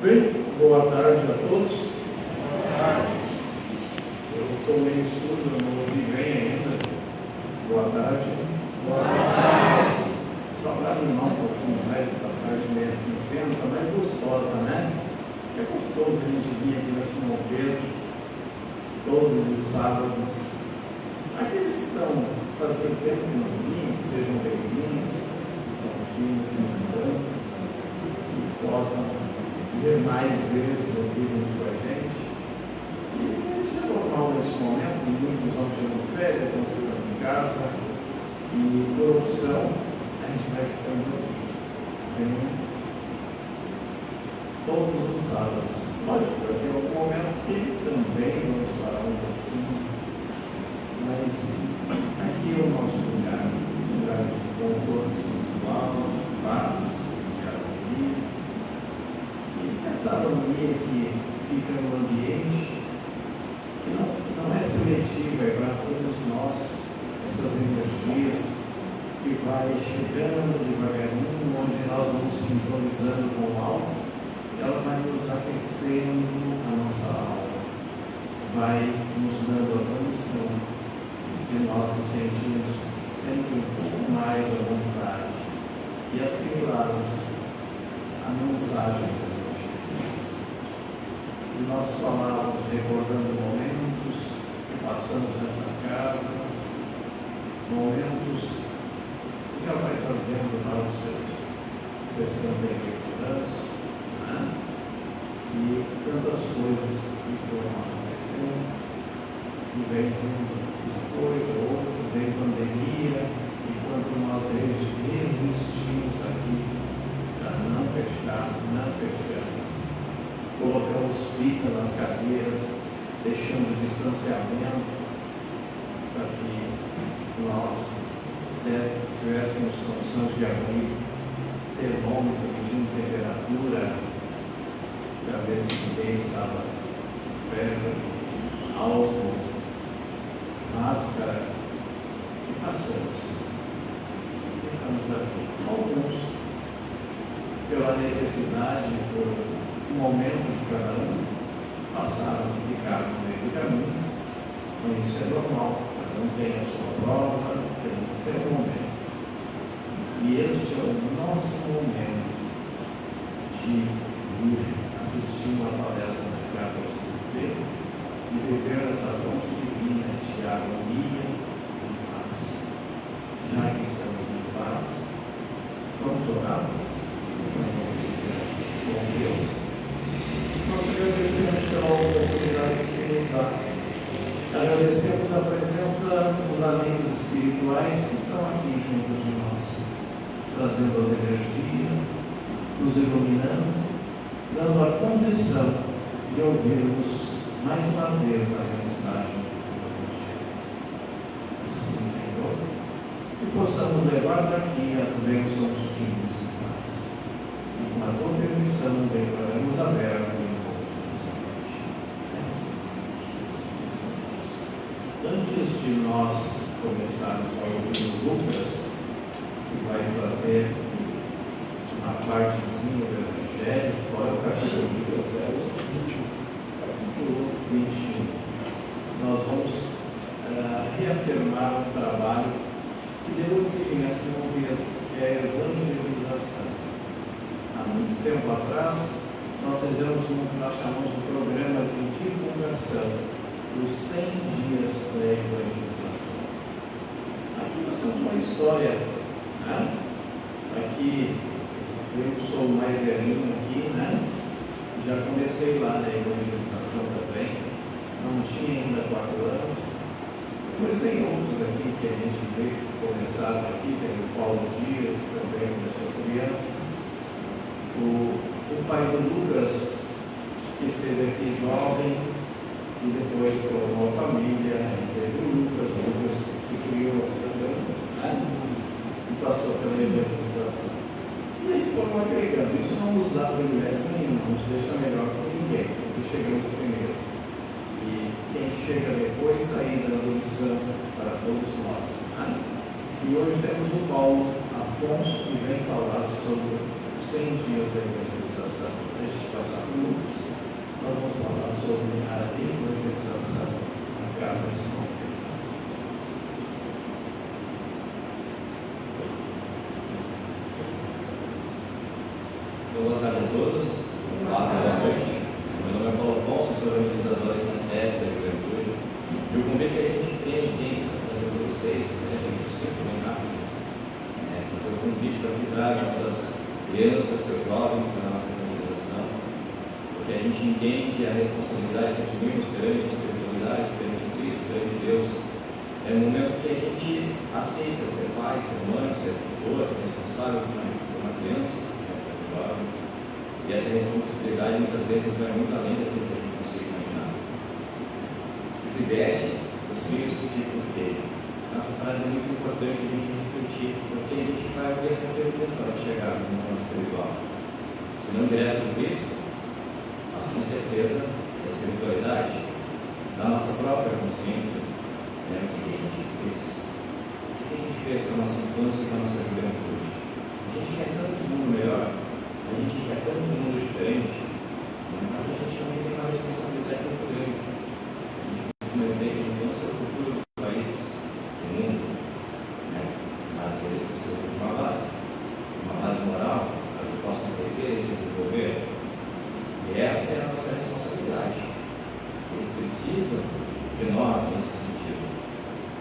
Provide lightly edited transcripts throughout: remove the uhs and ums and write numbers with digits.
Bem, boa tarde a todos. Eu estou meio surdo, eu não ouvi bem ainda. Boa tarde. Boa tarde. Só para animar um pouquinho mais essa tarde meio cinzenta, mas gostosa, né? É gostoso a gente vir aqui na Simão Pedro todos os sábados. Aqueles que estão fazendo tempo que não vinham, que sejam bem-vindos, que estão aqui nos visitando, que possam ver mais vezes aqui junto com a gente. E isso é normal nesse momento, muitos vão tirando férias, vão ficando em casa, e por opção a gente vai ficando bem todos os sábados. Lógico, vai ter algum momento que também vamos falar um pouquinho, mas aqui é o nosso lugar de conforto espiritual, de paz, de harmonia. Essa harmonia que fica no ambiente, que não é seletiva, é para todos nós, essas energias que vai chegando devagarinho, onde nós vamos sintonizando com o alto, ela vai nos aquecendo a nossa alma, vai nos dando a condição de nós nos sentirmos sempre um pouco mais à vontade e assimilarmos a mensagem. E nós falávamos, recordando momentos que passamos nessa casa, momentos que já vai fazendo para os seus 68 anos, né? E tantas coisas que foram acontecendo, e vem uma coisa, outra, vem pandemia, enquanto nós resistimos aqui para não fechar, colocamos fita nas cadeiras, deixando distanciamento para que nós tivéssemos condições de abrir termômetro medindo temperatura para ver se ninguém estava febre, álcool, máscara, e passamos. Estamos aqui. Alguns pela necessidade, por um momento de cada um, passaram, ficaram no meio do caminho, mas isso é normal, cada um tem a sua prova, tem o seu momento. E este é o nosso momento de vir assistir uma palestra na KPSP e beber essa fonte divina de harmonia e paz. Já que estamos em paz, vamos orar com Deus. Nós agradecemos pela oportunidade que nos dá. Agradecemos a presença dos amigos espirituais que estão aqui junto de nós, trazendo as energias, nos iluminando, dando a condição de ouvirmos mais uma vez a mensagem do Evangelho. Assim, Senhor, que possamos levar daqui as bênçãos de luz e paz. E com a tua permissão, declaramos aberto. Antes de nós começarmos a ouvir o Lucas, que vai fazer uma partezinha do Evangelho, qual é o capítulo de Lucas? Capítulo 21. Nós vamos reafirmar um trabalho que deu origem a Simão Pedro, que é a evangelização. Há muito tempo atrás, nós fizemos o que nós chamamos de programa de divulgação dos 100 dias pré-evangelização. Aqui nós temos uma história, né? Aqui, eu sou o mais velhinho aqui, né? Já comecei lá na evangelização também, não tinha ainda 4 anos. Depois tem outros aqui que a gente vê que começaram aqui, tem o Paulo Dias, que também começou criança. O pai do Lucas, que esteve aqui jovem, e depois formou a família, teve o Lucas se criou também, né? E passou pela evangelização. E aí foram agregando. Isso não nos dá privilégio nenhum, não nos deixa melhor que ninguém, porque chegamos primeiro. E quem chega depois está aí dando lição para todos nós. Né? E hoje temos o Paulo Afonso, que vem falar sobre os 100 dias da evangelização. Deixa eu passar por sobre a evangelização na casa de São Pedro. Boa tarde a todos. Boa noite. Meu nome é Paulo Afonso, sou evangelizador aqui na SESC da Juventude. E o convite que a gente tem para fazer para vocês é bem simples, bem rápido. Fazer o convite para cuidar nossas crianças, seus jovens para a nossa evangelização. Porque a gente entende a responsabilidade que assumimos perante a espiritualidade, perante Cristo, perante Deus. É um momento que a gente aceita ser pai, ser mãe, ser tutor, ser responsável por uma criança. Jovem. E essa responsabilidade muitas vezes vai muito além daquilo que a gente consegue imaginar. Se fizeste os filhos que te filho. Essa frase é muito importante a gente refletir, porque a gente vai ver essa pergunta para chegar no plano espiritual. Se não direto do Cristo, mas com certeza a espiritualidade da nossa própria consciência, o que a gente fez? O que a gente fez com a nossa infância e com a nossa juventude? A gente quer tanto mundo melhor. A gente quer tanto um mundo diferente, mas a gente também tem uma responsabilidade muito grande. A gente costuma dizer que a infância é o futuro do país, do mundo, mas eles precisam de uma base moral, para que possam crescer e se desenvolver. E essa é a nossa responsabilidade. Eles precisam de nós nesse sentido.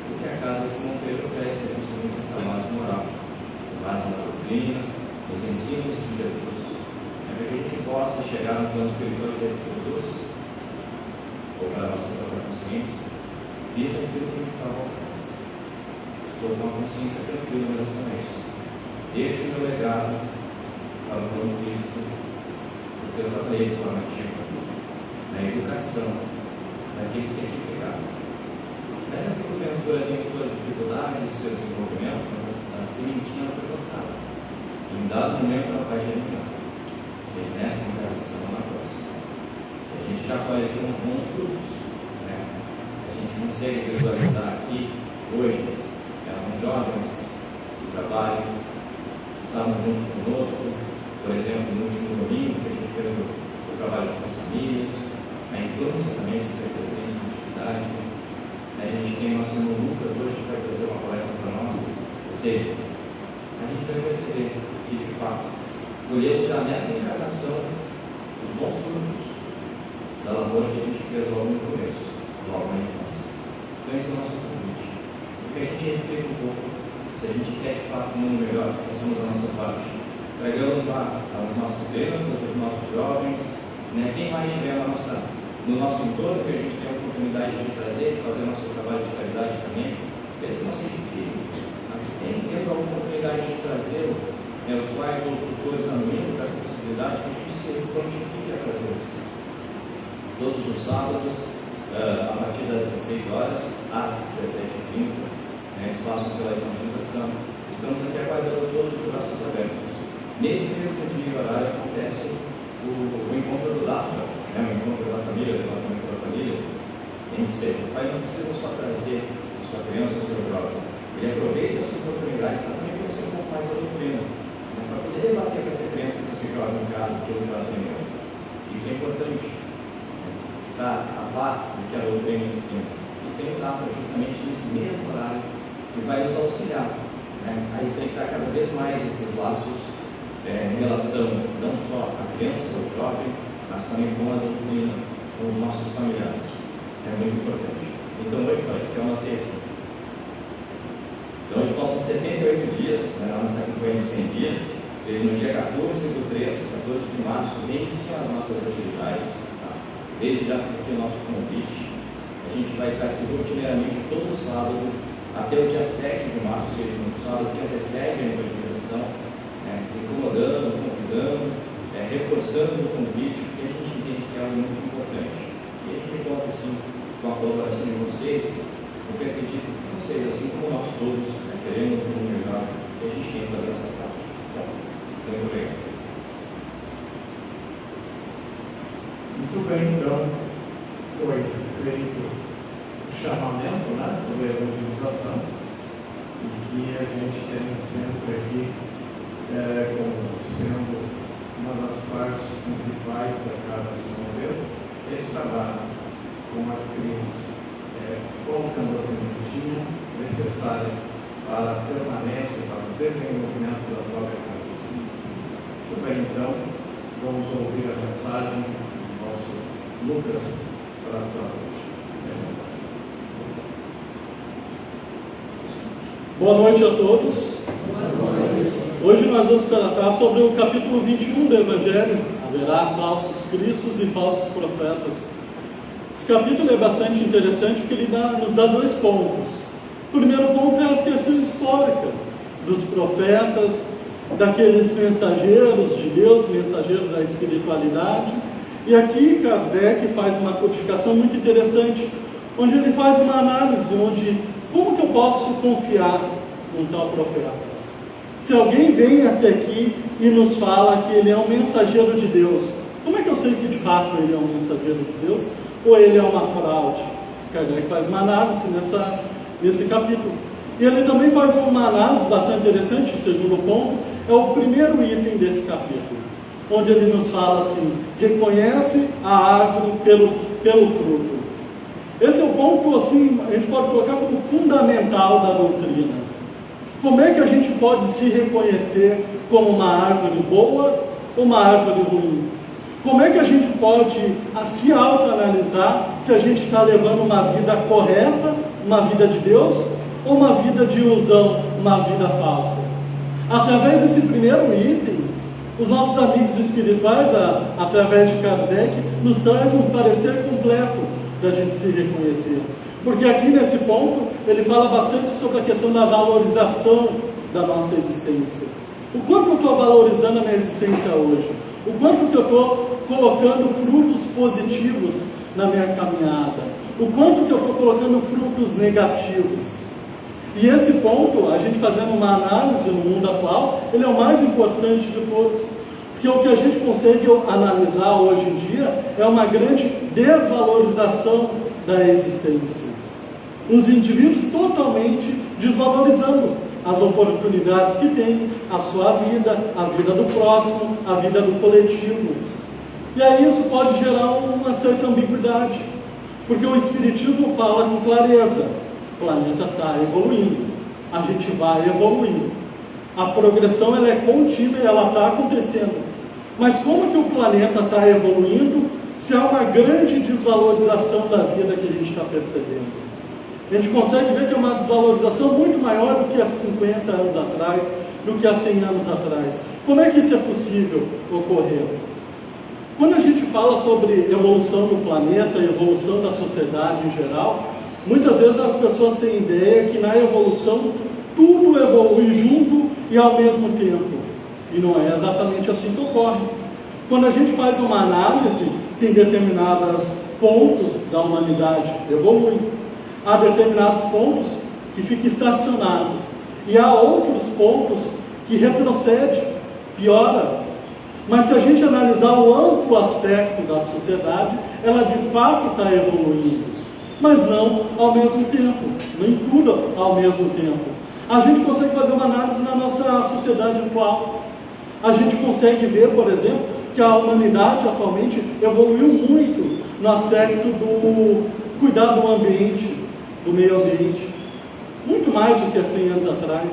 Porque a casa de São Pedro oferece justamente essa base moral, base na doutrina, nos ensinos de Jesus. Para que a gente possa chegar no plano espiritual de Jesus, ou para a nossa própria consciência, fiz aquilo que estava ao alcance. Estou com a consciência tranquila em relação a isso. Deixo o meu legado para o plano físico, porque eu trabalhei de forma ativa na educação daqueles que aqui pegaram. Ainda que porventura tenha suas dificuldades, seu desenvolvimento, mas a sementinha foi plantada. Em dado momento ela vai germinar. Vocês nessa congregação na próxima. A gente já colhe aqui uns bons frutos. A gente consegue visualizar aqui, hoje, alguns jovens do trabalho que estavam junto conosco. Por exemplo, no último domingo, que a gente fez o trabalho com as famílias. A infância também se fez presente na atividade. A gente tem o nosso irmão Lucas hoje que vai trazer uma palestra para nós. Ou seja, a gente vai perceber que, de fato, colhemos já nessa encarnação os bons frutos da lavoura que a gente fez logo no começo, logo na infância. Então esse é o nosso convite. Porque a gente reflete um pouco, se a gente quer de fato um mundo melhor, façamos a nossa parte. Pregamos lá as nossas crianças, os nossos jovens, quem mais estiver no nosso entorno, que a gente tem a oportunidade de trazer, de fazer o nosso trabalho de caridade também, esse não seja filho. Mas tem a oportunidade de trazê-lo, os pais ou os tutores anônimos para essa possibilidade, que a gente se prontifique a trazer-los. Todos os sábados, a partir das 16 horas, às 17h30, eles passam pela evangelização. Estamos aqui aguardando todos os braços abertos. Nesse mesmo dia e horário acontece o encontro do DAFA, o encontro da família, o departamento da família. Ou seja, o pai não precisa só trazer a sua criança, o seu jovem. Ele aproveita a sua oportunidade para também conhecer um pouco mais a doutrina, para poder debater com essa criança que você joga em casa, aquilo que ela tem. Isso é importante. Estar a par do que a doutrina ensina. E tem o DAFA justamente nesse mesmo horário que vai nos auxiliar a estreitar cada vez mais esses laços em relação não só à criança, ao jovem, mas também com a doutrina, com os nossos familiares. É muito importante. Então, hoje, que eu anotei aqui. Então, hoje faltam 78 dias na nossa campanha de 100 dias, ou seja, no dia 14 do 3, 14 de março, iniciam as nossas atividades. Tá? Desde já fica aqui o nosso convite. A gente vai estar aqui rotineiramente todo sábado, até o dia 7 de março, ou seja, no sábado que antecede a evangelização, incomodando, convidando, reforçando o convite, porque a gente entende que é algo muito importante. E a gente conta, assim, com a colaboração de vocês, porque acredito que vocês, assim como nós todos, queremos um mundo melhor, e a gente tem que fazer essa parte. Bom, muito obrigado. Muito bem, então, foi feito o chamamento sobre a evangelização, e que a gente tem sempre aqui como sendo uma das partes principais da Casa de São Pedro, esse trabalho com as crianças, colocando a sementinha necessária para a permanência, para o desenvolvimento da própria casa. Muito bem, então, vamos ouvir a mensagem do nosso Lucas para a sua noite. Boa noite a todos. Hoje nós vamos tratar sobre o capítulo 21 do Evangelho. Haverá falsos cristos e falsos profetas. Esse capítulo é bastante interessante porque ele nos dá dois pontos. O primeiro ponto é a questão histórica dos profetas, daqueles mensageiros de Deus, mensageiros da espiritualidade. E aqui Kardec faz uma codificação muito interessante, onde ele faz uma análise, como que eu posso confiar num tal profeta? Se alguém vem até aqui e nos fala que ele é um mensageiro de Deus, como é que eu sei que de fato ele é um mensageiro de Deus ou ele é uma fraude? Kardec faz uma análise nesse capítulo. E ele também faz uma análise bastante interessante, o segundo ponto, é o primeiro item desse capítulo, onde ele nos fala assim: reconhece a árvore pelo fruto. Esse é o ponto, assim, a gente pode colocar como fundamental da doutrina. Como é que a gente pode se reconhecer como uma árvore boa ou uma árvore ruim? Como é que a gente pode se autoanalisar se a gente está levando uma vida correta, uma vida de Deus, ou uma vida de ilusão, uma vida falsa? Através desse primeiro item, os nossos amigos espirituais, através de Kardec, nos traz um parecer completo da gente se reconhecer. Porque aqui nesse ponto, ele fala bastante sobre a questão da valorização da nossa existência. O quanto eu estou valorizando a minha existência hoje? O quanto que eu estou colocando frutos positivos na minha caminhada? O quanto que eu estou colocando frutos negativos? E esse ponto, a gente fazendo uma análise no mundo atual, ele é o mais importante de todos. Porque o que a gente consegue analisar hoje em dia é uma grande desvalorização da existência. Os indivíduos totalmente desvalorizando as oportunidades que têm, a sua vida, a vida do próximo, a vida do coletivo. E aí isso pode gerar uma certa ambiguidade, porque o Espiritismo fala com clareza: o planeta está evoluindo, a gente vai evoluindo, a progressão ela é contínua e ela está acontecendo. Mas como que o planeta está evoluindo se há uma grande desvalorização da vida que a gente está percebendo? A gente consegue ver que é uma desvalorização muito maior do que há 50 anos atrás, do que há 100 anos atrás. Como é que isso é possível ocorrer? Quando a gente fala sobre evolução do planeta, evolução da sociedade em geral, muitas vezes as pessoas têm ideia que na evolução tudo evolui junto e ao mesmo tempo. E não é exatamente assim que ocorre. Quando a gente faz uma análise, tem determinados pontos da humanidade que evoluem, há determinados pontos que ficam estacionados, e há outros pontos que retrocedem, piora. Mas se a gente analisar o amplo aspecto da sociedade, ela de fato está evoluindo, mas não ao mesmo tempo, nem tudo ao mesmo tempo. A gente consegue fazer uma análise na nossa sociedade atual. A gente consegue ver, por exemplo, que a humanidade atualmente evoluiu muito no aspecto do cuidar do ambiente, do meio ambiente, muito mais do que há 100 anos atrás.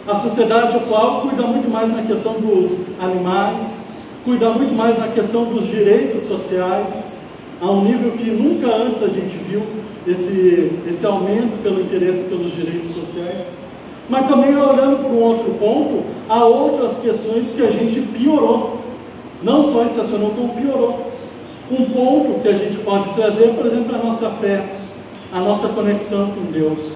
A sociedade atual cuida muito mais na questão dos animais, cuida muito mais na questão dos direitos sociais, a um nível que nunca antes a gente viu esse aumento pelo interesse pelos direitos sociais. Mas também, olhando para um outro ponto, há outras questões que a gente piorou, não só estacionou, como piorou. Um ponto que a gente pode trazer, por exemplo, a nossa fé, a nossa conexão com Deus.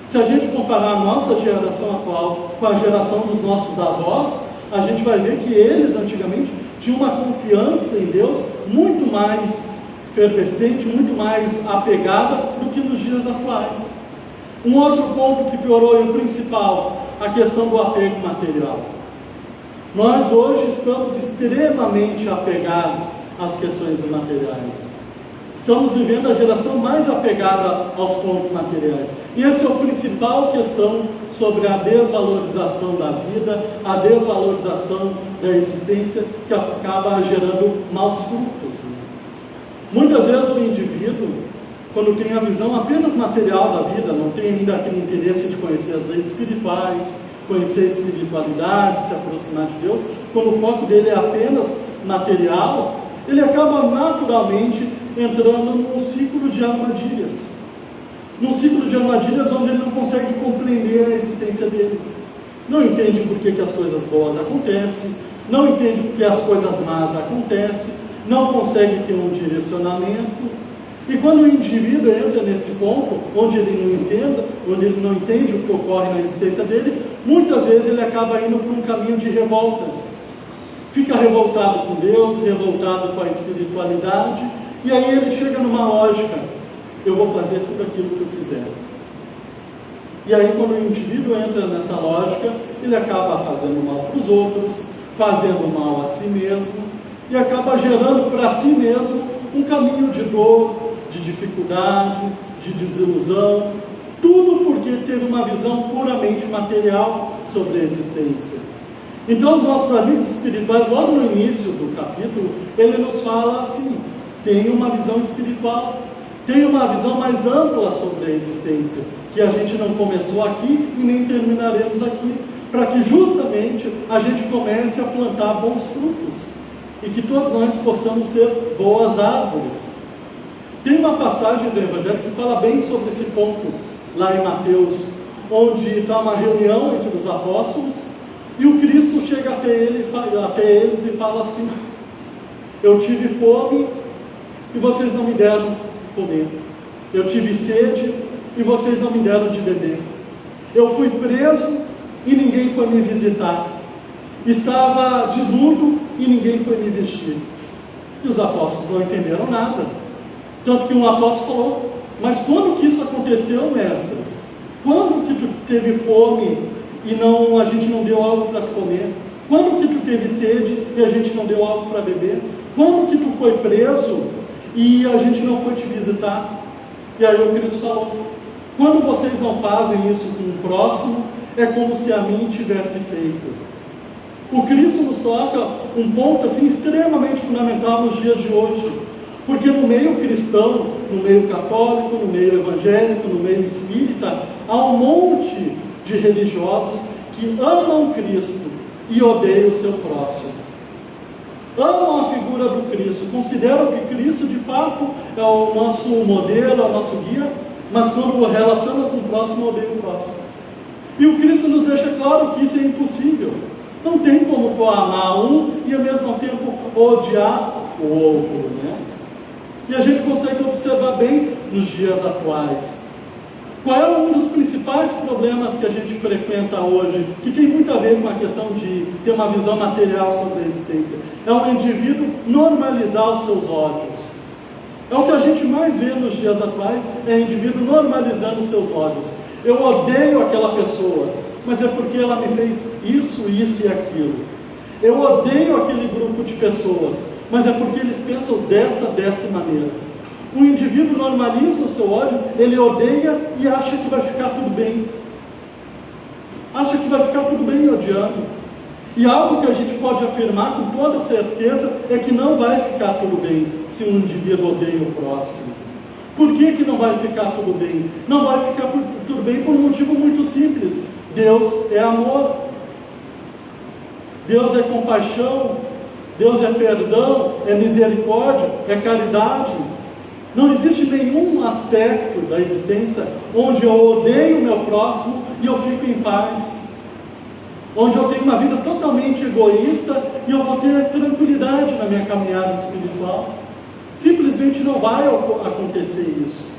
Se a gente comparar a nossa geração atual com a geração dos nossos avós, a gente vai ver que eles antigamente tinham uma confiança em Deus muito mais efervescente, muito mais apegada do que nos dias atuais. Um outro ponto que piorou, e o principal, a questão do apego material. Nós hoje estamos extremamente apegados às questões materiais. Estamos vivendo a geração mais apegada aos pontos materiais. E essa é a principal questão sobre a desvalorização da vida, a desvalorização da existência, que acaba gerando maus frutos. Muitas vezes o indivíduo, quando tem a visão apenas material da vida, não tem ainda aquele interesse de conhecer as leis espirituais, conhecer a espiritualidade, se aproximar de Deus, quando o foco dele é apenas material, ele acaba naturalmente entrando num ciclo de armadilhas. Num ciclo de armadilhas onde ele não consegue compreender a existência dele. Não entende por que as coisas boas acontecem, não entende por que as coisas más acontecem, não consegue ter um direcionamento. E quando o indivíduo entra nesse ponto, onde ele não entende o que ocorre na existência dele, muitas vezes ele acaba indo por um caminho de revolta. Fica revoltado com Deus, revoltado com a espiritualidade, e aí ele chega numa lógica: eu vou fazer tudo aquilo que eu quiser. E aí, quando o indivíduo entra nessa lógica, ele acaba fazendo mal para os outros, fazendo mal a si mesmo, e acaba gerando para si mesmo um caminho de dor, de dificuldade, de desilusão, tudo porque teve uma visão puramente material sobre a existência. Então, os nossos amigos espirituais, logo no início do capítulo, ele nos fala assim: tenha uma visão espiritual, tenha uma visão mais ampla sobre a existência, que a gente não começou aqui e nem terminaremos aqui, para que justamente a gente comece a plantar bons frutos e que todos nós possamos ser boas árvores. Tem uma passagem do Evangelho que fala bem sobre esse ponto, lá em Mateus, onde está uma reunião entre os apóstolos, e o Cristo chega até eles e fala assim: eu tive fome e vocês não me deram comer, eu tive sede e vocês não me deram de beber, eu fui preso e ninguém foi me visitar, estava desnudo e ninguém foi me vestir. E os apóstolos não entenderam nada. Tanto que um apóstolo falou: mas quando que isso aconteceu, mestre? Quando que tu teve fome e a gente não deu algo para comer? Quando que tu teve sede e a gente não deu algo para beber? Quando que tu foi preso e a gente não foi te visitar? E aí o Cristo falou: quando vocês não fazem isso com o próximo, é como se a mim tivesse feito. O Cristo nos toca um ponto assim extremamente fundamental nos dias de hoje. Porque no meio cristão, no meio católico, no meio evangélico, no meio espírita, há um monte de religiosos que amam Cristo e odeiam o seu próximo. Amam a figura do Cristo, consideram que Cristo de fato é o nosso modelo, é o nosso guia, mas quando o relaciona com o próximo, odeia o próximo. E o Cristo nos deixa claro que isso é impossível. Não tem como tu amar um e ao mesmo tempo odiar o outro, né? E a gente consegue observar bem nos dias atuais. Qual é um dos principais problemas que a gente frequenta hoje, que tem muito a ver com a questão de ter uma visão material sobre a existência? É um indivíduo normalizar os seus ódios. É o que a gente mais vê nos dias atuais, é indivíduo normalizando os seus ódios. Eu odeio aquela pessoa, mas é porque ela me fez isso, isso e aquilo. Eu odeio aquele grupo de pessoas, mas é porque eles pensam dessa maneira. O indivíduo normaliza o seu ódio, ele odeia e acha que vai ficar tudo bem. Acha que vai ficar tudo bem odiando. E algo que a gente pode afirmar com toda certeza é que não vai ficar tudo bem se um indivíduo odeia o próximo. Por que não vai ficar tudo bem? Não vai ficar tudo bem por um motivo muito simples. Deus é amor. Deus é compaixão. Deus é perdão, é misericórdia, é caridade. Não existe nenhum aspecto da existência onde eu odeio o meu próximo e eu fico em paz. Onde eu tenho uma vida totalmente egoísta e eu vou ter tranquilidade na minha caminhada espiritual. Simplesmente não vai acontecer isso.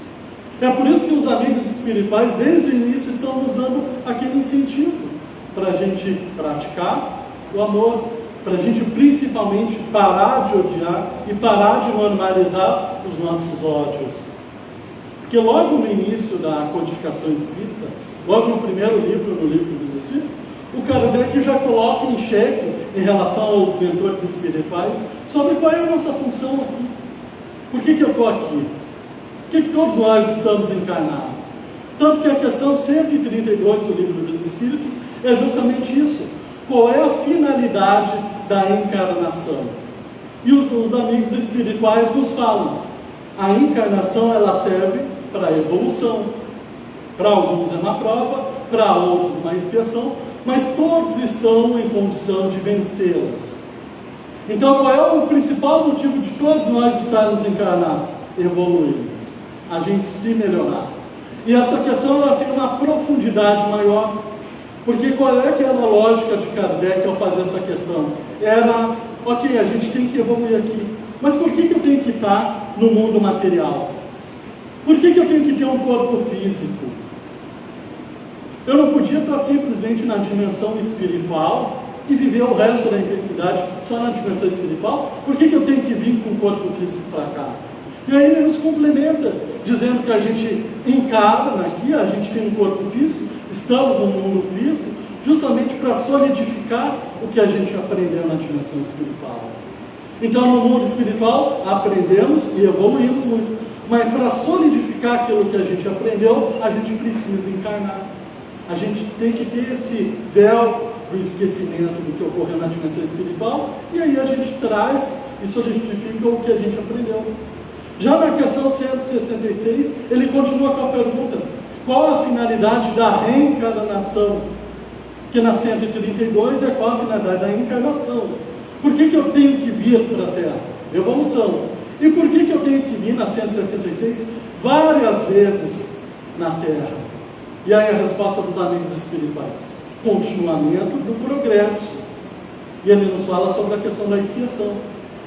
É por isso que os amigos espirituais, desde o início, estão nos dando aquele incentivo para a gente praticar o amor, para a gente principalmente parar de odiar e parar de normalizar os nossos ódios. Porque logo no início da codificação espírita, logo no primeiro livro, no Livro dos Espíritos, o Kardec já coloca em xeque, em relação aos mentores espirituais, sobre qual é a nossa função aqui. Por que eu estou aqui? Por que todos nós estamos encarnados? Tanto que a questão 132 do Livro dos Espíritos é justamente isso. Qual é a finalidade da encarnação? E os amigos espirituais nos falam: A encarnação, ela serve para a evolução. Para alguns é uma prova, para outros uma expiação, mas todos estão em condição de vencê-las. Então, qual é o principal motivo de todos nós estarmos encarnados? Evoluirmos, a gente se melhorar. E essa questão, ela tem uma profundidade maior, porque qual é que era a lógica de Kardec ao fazer essa questão? Era, ok, a gente tem que evoluir aqui, mas por que eu tenho que estar no mundo material? Por que eu tenho que ter um corpo físico? Eu não podia estar simplesmente na dimensão espiritual e viver o resto da eternidade só na dimensão espiritual? Por que eu tenho que vir com o corpo físico para cá? E aí ele nos complementa, dizendo que a gente encarna aqui, a gente tem um corpo físico, estamos no mundo físico, justamente para solidificar o que a gente aprendeu na dimensão espiritual. Então, no mundo espiritual, aprendemos e evoluímos muito, mas para solidificar aquilo que a gente aprendeu, a gente precisa encarnar. A gente tem que ter esse véu do esquecimento do que ocorreu na dimensão espiritual, e aí a gente traz e solidifica o que a gente aprendeu. Já na questão 166, ele continua com a pergunta: qual a finalidade da reencarnação? Que na 132 é qual a finalidade da encarnação? Por que eu tenho que vir para a Terra? Evolução. E por que eu tenho que vir na 166 várias vezes na Terra? E aí a resposta dos amigos espirituais: continuamento do progresso. E ele nos fala sobre a questão da expiação.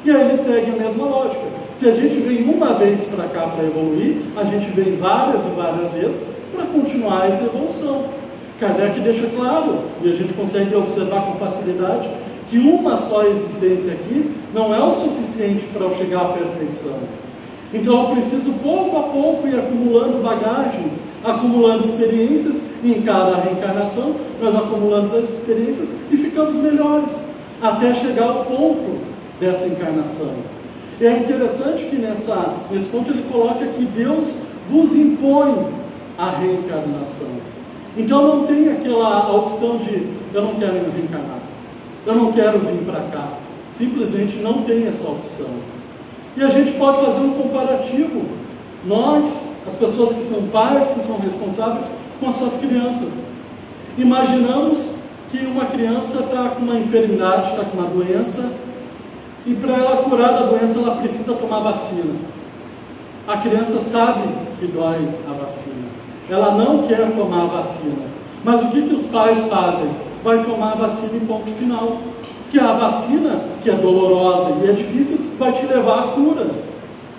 E aí ele segue a mesma lógica. Se a gente vem uma vez para cá para evoluir, a gente vem várias e várias vezes para continuar essa evolução. Kardec deixa claro, e a gente consegue observar com facilidade, que uma só existência aqui não é o suficiente para eu chegar à perfeição. Então eu preciso pouco a pouco ir acumulando bagagens, acumulando experiências, e em cada reencarnação nós acumulamos as experiências e ficamos melhores, até chegar ao ponto dessa encarnação. E é interessante que nesse ponto ele coloca que Deus vos impõe a reencarnação. Então não tem aquela opção de eu não quero reencarnar, eu não quero vir para cá. Simplesmente não tem essa opção. E a gente pode fazer um comparativo. Nós, as pessoas que são pais, que são responsáveis com as suas crianças. Imaginamos que uma criança está com uma enfermidade, está com uma doença, e para ela curar da doença ela precisa tomar vacina. A criança sabe que dói a vacina, ela não quer tomar a vacina, mas o que os pais fazem? Vai tomar a vacina em ponto final, que a vacina, que é dolorosa e é difícil, vai te levar à cura,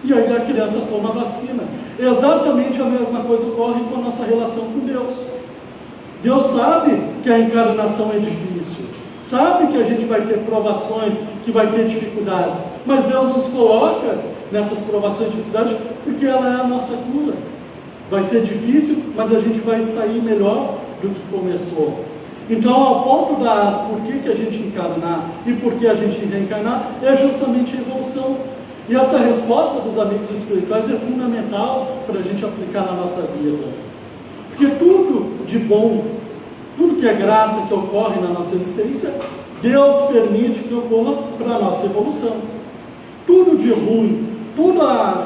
e aí a criança toma a vacina. Exatamente a mesma coisa ocorre com a nossa relação com Deus. Deus sabe que a encarnação é difícil, sabe que a gente vai ter provações, que vai ter dificuldades, mas Deus nos coloca nessas provações e dificuldades porque ela é a nossa cura. Vai ser difícil, mas a gente vai sair melhor do que começou. Então, ao ponto da por que a gente encarnar e por que a gente reencarnar, é justamente a evolução. E essa resposta dos amigos espirituais é fundamental para a gente aplicar na nossa vida. Porque tudo de bom, tudo que é graça que ocorre na nossa existência, Deus permite que ocorra para a nossa evolução. Tudo de ruim, tudo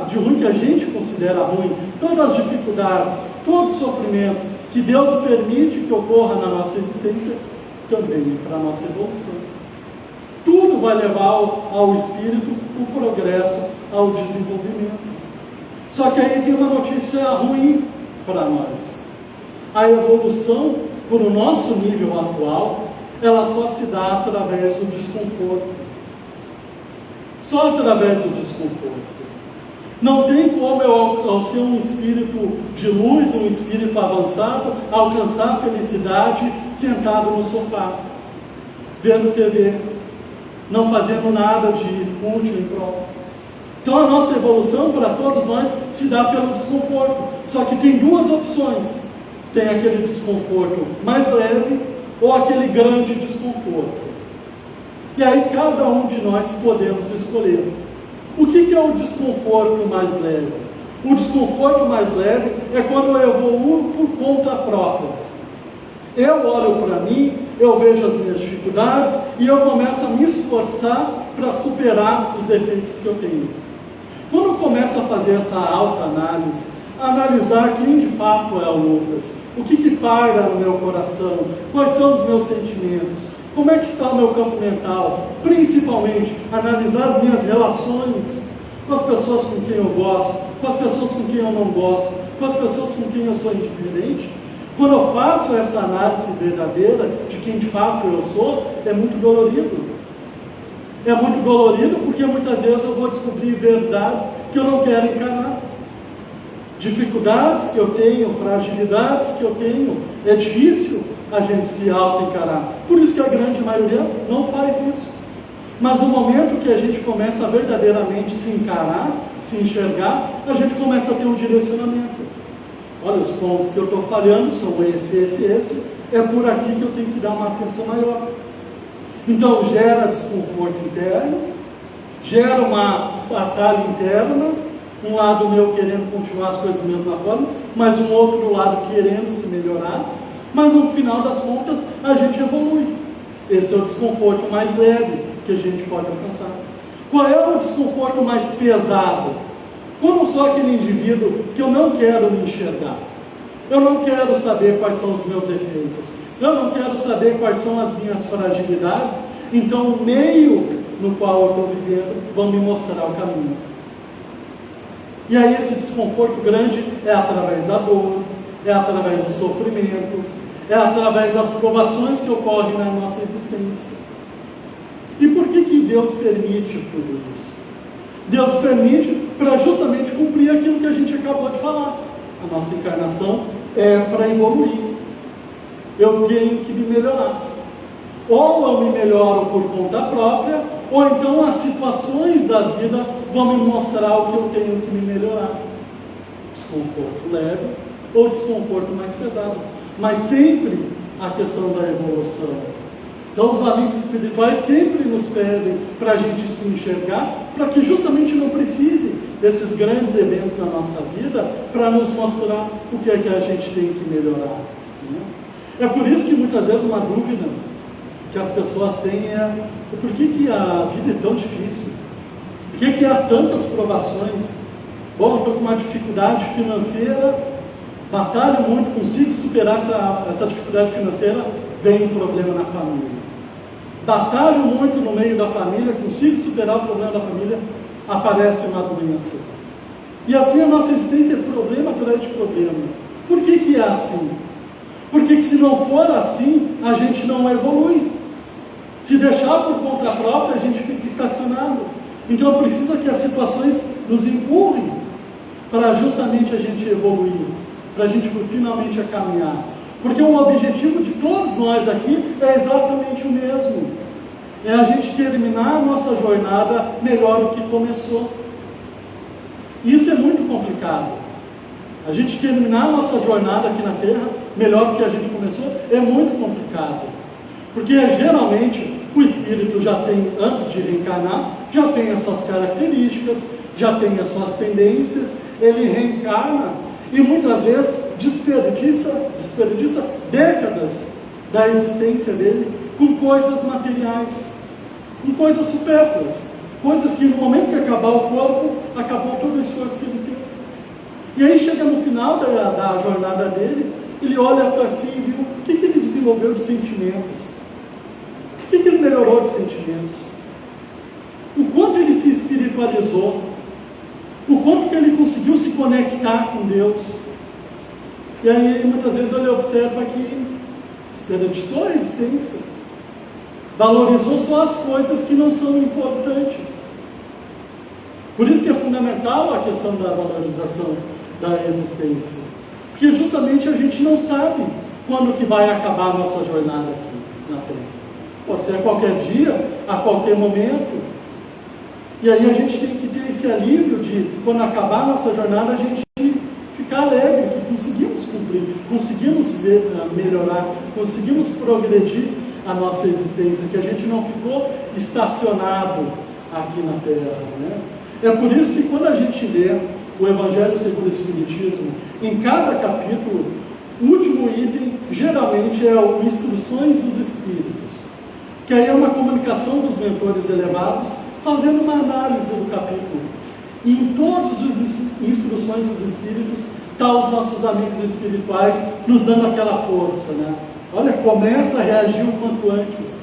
de ruim que a gente considera ruim, todas as dificuldades, todos os sofrimentos que Deus permite que ocorra na nossa existência, também para a nossa evolução. Tudo vai levar ao espírito o progresso, ao desenvolvimento. Só que aí tem uma notícia ruim para nós. A evolução, por o nosso nível atual, ela só se dá através do desconforto. Só através do desconforto. Não tem como eu, ao ser um espírito de luz, um espírito avançado, alcançar a felicidade sentado no sofá, vendo TV, não fazendo nada de útil em prol. Então a nossa evolução para todos nós se dá pelo desconforto. Só que tem duas opções. Tem aquele desconforto mais leve ou aquele grande desconforto. E aí cada um de nós podemos escolher. O que é o desconforto mais leve? O desconforto mais leve é quando eu evoluo por conta própria. Eu olho para mim, eu vejo as minhas dificuldades e eu começo a me esforçar para superar os defeitos que eu tenho. Quando eu começo a fazer essa autoanálise, a analisar quem de fato é o Lucas, o que paira no meu coração, quais são os meus sentimentos, como é que está o meu campo mental, principalmente analisar as minhas relações com as pessoas com quem eu gosto, com as pessoas com quem eu não gosto, com as pessoas com quem eu sou indiferente. Quando eu faço essa análise verdadeira de quem de fato eu sou, é muito dolorido. É muito dolorido porque muitas vezes eu vou descobrir verdades que eu não quero encarar. Dificuldades que eu tenho, fragilidades que eu tenho. É difícil a gente se auto-encarar. Por isso que a grande maioria não faz isso. Mas no momento que a gente começa a verdadeiramente se encarar, se enxergar, a gente começa a ter um direcionamento. Olha, os pontos que eu estou falhando são esse. É por aqui que eu tenho que dar uma atenção maior. Então gera desconforto interno, gera uma batalha interna, um lado meu querendo continuar as coisas da mesma forma, mas um outro lado querendo se melhorar, mas no final das contas a gente evolui. Esse é o desconforto mais leve que a gente pode alcançar. Qual é o desconforto mais pesado? Quando eu sou aquele indivíduo que eu não quero me enxergar, eu não quero saber quais são os meus defeitos, eu não quero saber quais são as minhas fragilidades, então o meio no qual eu estou vivendo vão me mostrar o caminho. E aí esse desconforto grande é através da dor, é através do sofrimento, é através das provações que ocorrem na nossa existência. E por que Deus permite tudo isso? Deus permite para justamente cumprir aquilo que a gente acabou de falar. A nossa encarnação é para evoluir. Eu tenho que me melhorar. Ou eu me melhoro por conta própria, ou então as situações da vida vão me mostrar o que eu tenho que me melhorar. Desconforto leve ou desconforto mais pesado. Mas sempre a questão da evolução. Então os amigos espirituais sempre nos pedem para a gente se enxergar, para que justamente não precise desses grandes eventos na nossa vida para nos mostrar o que é que a gente tem que melhorar. É por isso que muitas vezes uma dúvida que as pessoas têm é por que a vida é tão difícil? Por que há tantas provações? Bom, eu estou com uma dificuldade financeira, batalho muito, consigo superar essa dificuldade financeira, vem um problema na família. Batalho muito no meio da família, consigo superar o problema da família, aparece uma doença. E assim a nossa existência é problema atrás de problema. Por que é assim? Porque se não for assim, a gente não evolui. Se deixar por conta própria, a gente fica estacionado. Então precisa que as situações nos empurrem para justamente a gente evoluir, para a gente finalmente caminhar. Porque o objetivo de todos nós aqui é exatamente o mesmo. É a gente terminar a nossa jornada melhor do que começou. Isso é muito complicado. A gente terminar a nossa jornada aqui na Terra melhor do que a gente começou é muito complicado. Porque geralmente o espírito já tem, antes de reencarnar, já tem as suas características, já tem as suas tendências, ele reencarna e muitas vezes desperdiça décadas da existência dele com coisas materiais, com coisas supérfluas, coisas que no momento que acabar o corpo, acabou todo o esforço que ele teve. E aí chega no final da jornada dele, ele olha para si e viu o que ele desenvolveu de sentimentos, o que ele melhorou de sentimentos, o quanto ele se espiritualizou, o quanto que ele conseguiu se conectar com Deus. E aí muitas vezes ele observa que desperdiçou a existência, valorizou só as coisas que não são importantes. Por isso que é fundamental a questão da valorização da existência, porque justamente a gente não sabe quando que vai acabar a nossa jornada aqui na Terra. Pode ser a qualquer dia, a qualquer momento. E aí a gente tem que ter esse alívio de, quando acabar a nossa jornada, a gente ficar alegre, que conseguimos cumprir, conseguimos melhorar, conseguimos progredir a nossa existência, que a gente não ficou estacionado aqui na Terra, né? É por isso que quando a gente lê o Evangelho segundo o Espiritismo, em cada capítulo, o último item geralmente é o Instruções dos Espíritos, que aí é uma comunicação dos mentores elevados, fazendo uma análise do capítulo. E em todas as instruções dos Espíritos, estão os nossos amigos espirituais nos dando aquela força, né? Olha, começa a reagir o quanto antes.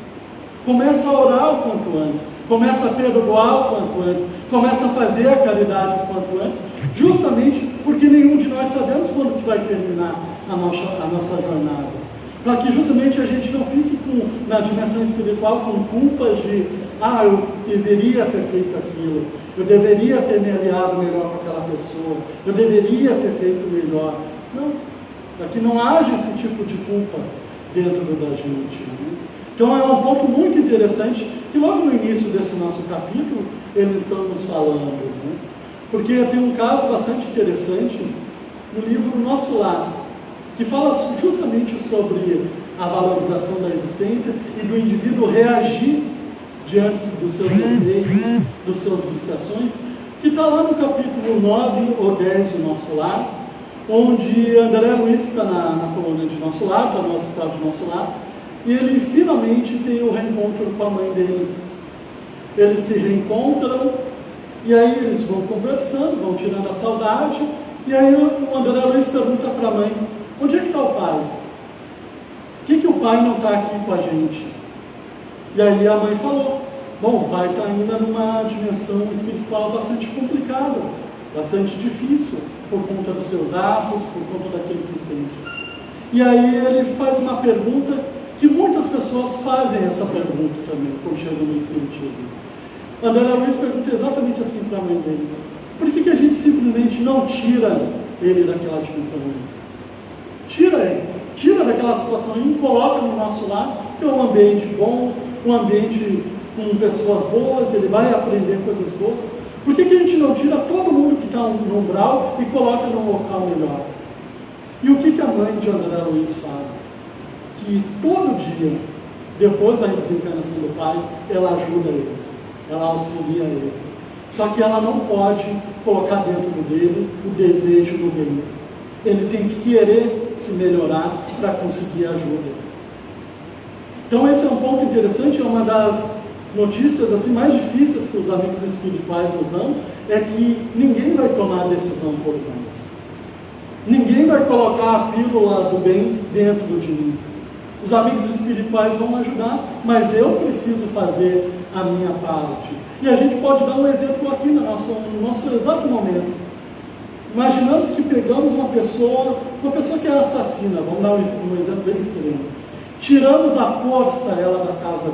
Começa a orar o quanto antes. Começa a perdoar o quanto antes. Começa a fazer a caridade o quanto antes. Justamente porque nenhum de nós sabemos quando que vai terminar a nossa jornada. Para que justamente a gente não fique na dimensão espiritual com culpas de eu deveria ter feito aquilo, eu deveria ter me aliado melhor com aquela pessoa, eu deveria ter feito melhor. Não, para que não haja esse tipo de culpa dentro da gente. Né? Então é um ponto muito interessante que logo no início desse nosso capítulo ele está nos falando. Né? Porque tem um caso bastante interessante no livro Nosso Lar, que fala justamente sobre a valorização da existência e do indivíduo reagir diante dos seus defeitos, dos seus viciações, que está lá no capítulo 9 ou 10 do Nosso Lar, onde André Luiz está na colônia de Nosso Lar, está no hospital de Nosso Lar, e ele finalmente tem o reencontro com a mãe dele. Eles se reencontram, e aí eles vão conversando, vão tirando a saudade, e aí o André Luiz pergunta para a mãe: onde é que está o pai? Por que o pai não está aqui com a gente? E aí a mãe falou: bom, o pai está ainda numa dimensão espiritual bastante complicada, bastante difícil, por conta dos seus atos, por conta daquilo que sente. E aí ele faz uma pergunta que muitas pessoas fazem essa pergunta também, quando chegam no Espiritismo. André Luiz pergunta exatamente assim para a mãe dele: por que a gente simplesmente não tira ele daquela dimensão? Tira ele, tira daquela situação e coloca no nosso lar, que é um ambiente bom, um ambiente com pessoas boas, ele vai aprender coisas boas. Por que a gente não tira todo mundo que está no umbral e coloca num local melhor? E o que a mãe de André Luiz fala? Que todo dia, depois da desencarnação do pai, ela ajuda ele, ela auxilia ele. Só que ela não pode colocar dentro dele o desejo do bem. Ele tem que querer se melhorar para conseguir ajuda. Então esse é um ponto interessante, é uma das notícias assim, mais difíceis que os amigos espirituais nos dão, é que ninguém vai tomar a decisão por nós. Ninguém vai colocar a pílula do bem dentro de mim. Os amigos espirituais vão ajudar, mas eu preciso fazer a minha parte. E a gente pode dar um exemplo aqui no nosso exato momento. Imaginamos que pegamos uma pessoa que é assassina, vamos dar um exemplo bem extremo. Tiramos a força ela da casa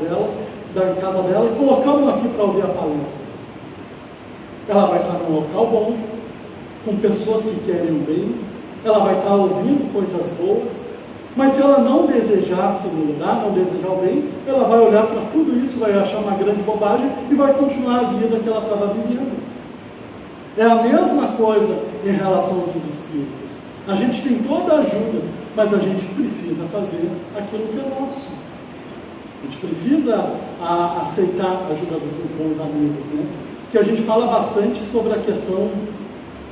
dela e colocamos aqui para ouvir a palestra. Ela vai estar num local bom, com pessoas que querem o bem, ela vai estar ouvindo coisas boas, mas se ela não desejar se melhorar, não desejar o bem, ela vai olhar para tudo isso, vai achar uma grande bobagem e vai continuar a vida que ela estava vivendo. É a mesma coisa em relação aos espíritos. A gente tem toda a ajuda, mas a gente precisa fazer aquilo que é nosso. A gente precisa aceitar a ajuda dos bons amigos, né? Porque a gente fala bastante sobre a questão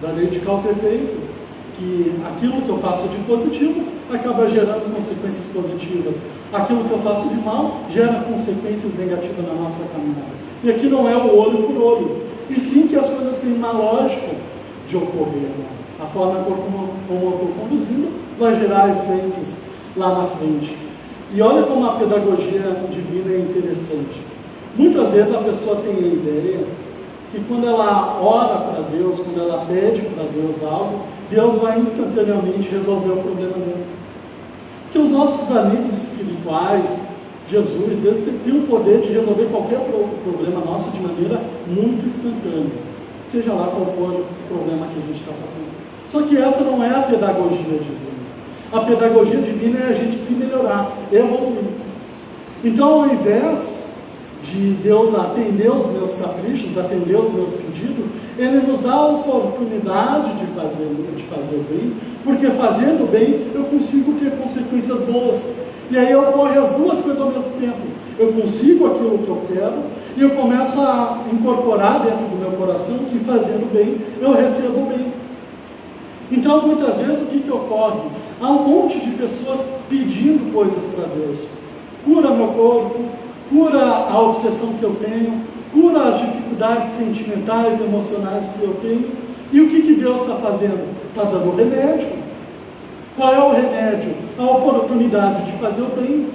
da lei de causa e efeito, que aquilo que eu faço de positivo acaba gerando consequências positivas. Aquilo que eu faço de mal gera consequências negativas na nossa caminhada. E aqui não é o olho por olho, e sim que as coisas têm uma lógica de ocorrer. Né? A forma como eu estou conduzindo vai gerar efeitos lá na frente. E olha como a pedagogia divina é interessante. Muitas vezes a pessoa tem a ideia que quando ela ora para Deus, quando ela pede para Deus algo, Deus vai instantaneamente resolver o problema dela. Porque os nossos amigos espirituais, Jesus, eles têm o poder de resolver qualquer problema nosso de maneira muito instantânea, seja lá qual for o problema que a gente está passando. Só que essa não é a pedagogia divina. A pedagogia divina é a gente se melhorar, evoluir. Então, ao invés de Deus atender os meus caprichos, atender os meus pedidos, Ele nos dá a oportunidade de fazer o bem, porque fazendo bem eu consigo ter consequências boas. E aí ocorrem as duas coisas ao mesmo tempo. Eu consigo aquilo que eu quero e eu começo a incorporar dentro do meu coração que fazendo bem eu recebo bem. Então, muitas vezes, o que ocorre? Há um monte de pessoas pedindo coisas para Deus. Cura meu corpo, cura a obsessão que eu tenho, cura as dificuldades sentimentais, emocionais que eu tenho. E o que Deus está fazendo? Está dando remédio. Qual é o remédio? A oportunidade de fazer o bem.